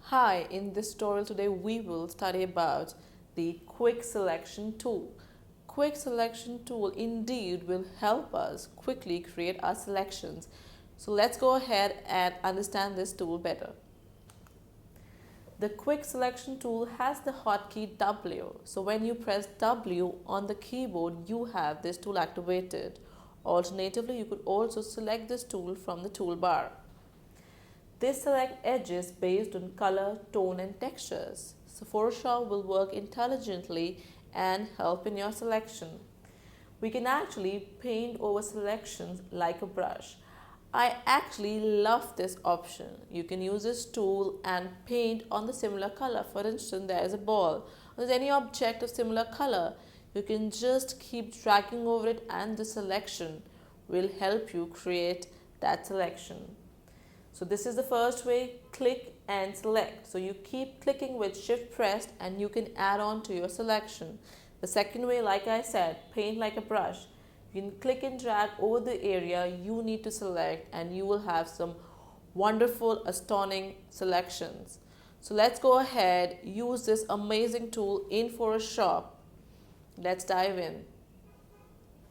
Hi, in this tutorial today we will study about the quick selection tool. Quick selection tool indeed will help us quickly create our selections. So let's go ahead and understand this tool better. The quick selection tool has the hotkey W. So when you press W on the keyboard, you have this tool activated. Alternatively, you could also select this tool from the toolbar. They select edges based on color, tone and textures. So Photoshop will work intelligently and help in your selection. We can actually paint over selections like a brush. I actually love this option. You can use this tool and paint on the similar color. For instance, there is a ball. Or there's any object of similar color. You can just keep dragging over it and the selection will help you create that selection. So this is the first way, click and select. So you keep clicking with shift pressed and you can add on to your selection. The second way, like I said, paint like a brush. You can click and drag over the area you need to select and you will have some wonderful, astounding selections. So let's go ahead, use this amazing tool in Photoshop. Let's dive in.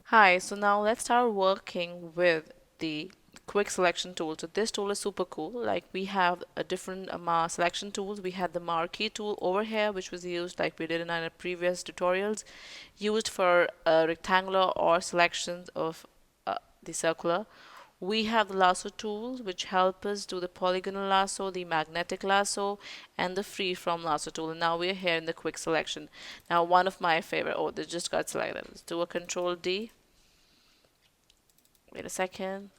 Hi, so now let's start working with the quick selection tool. So this tool is super cool. Like we have a different selection tools. We had the marquee tool over here, which was used like we did in our previous tutorials, used for rectangular or selections of the circular. We have the lasso tools, which help us do the polygonal lasso, the magnetic lasso, and the freeform lasso tool. And now we're here in the quick selection. Now, one of my favorite, oh, this just got selected. Let's do a Control D. Wait a second.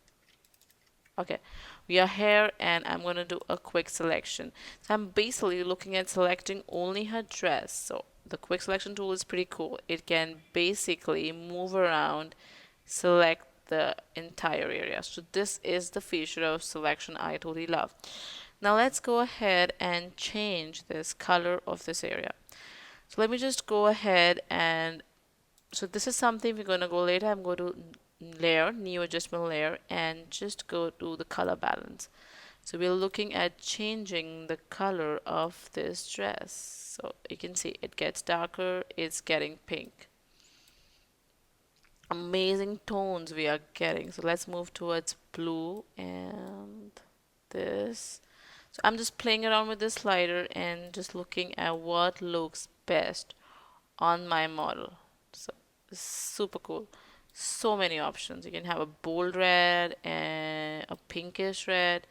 Okay, we are here and I'm going to do a quick selection. So I'm basically looking at selecting only her dress. So the quick selection tool is pretty cool. It can basically move around, select the entire area. So this is the feature of selection I totally love. Now let's go ahead and change this color of this area. So let me just go ahead and so this is something we're going to go later. I'm going to layer, new adjustment layer, and just go to the color balance. So we're looking at changing the color of this dress. So you can see it gets darker, it's getting pink. Amazing tones we are getting. So let's move towards blue and this. So I'm just playing around with this slider and just looking at what looks best on my model. So super cool. So many options. You can have a bold red and a pinkish red.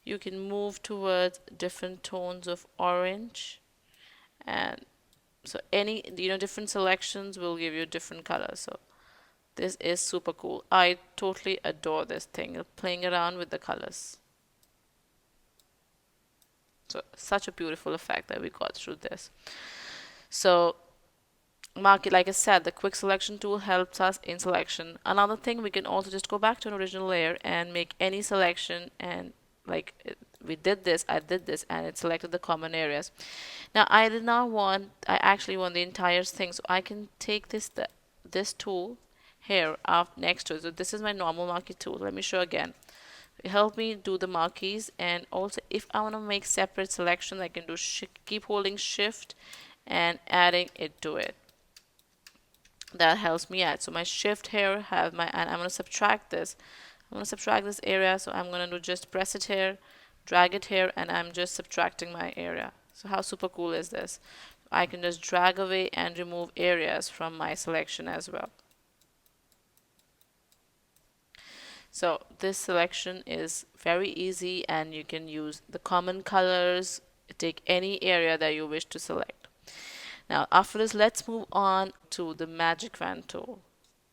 You can move towards different tones of orange, and so any different selections will give you different colors. So this is super cool. I totally adore this thing, playing around with the colors. So such a beautiful effect that we got through this. So market, like I said, the quick selection tool helps us in selection. Another thing, we can also just go back to an original layer and make any selection, and like we did this, I did this, and it selected the common areas. Now I did not want, I actually want the entire thing, so I can take this tool here up next to it. So this is my normal marquee tool. Let me show again. It helped me do the marquees, and also if I want to make separate selections, I can do keep holding shift and adding it to it. That helps me add. So my shift here have my, and I'm going to subtract this. I'm going to subtract this area. So I'm going to do just press it here, drag it here, and I'm just subtracting my area. So how super cool is this? I can just drag away and remove areas from my selection as well. So this selection is very easy, and you can use the common colors, take any area that you wish to select. Now after this, let's move on to the magic wand tool.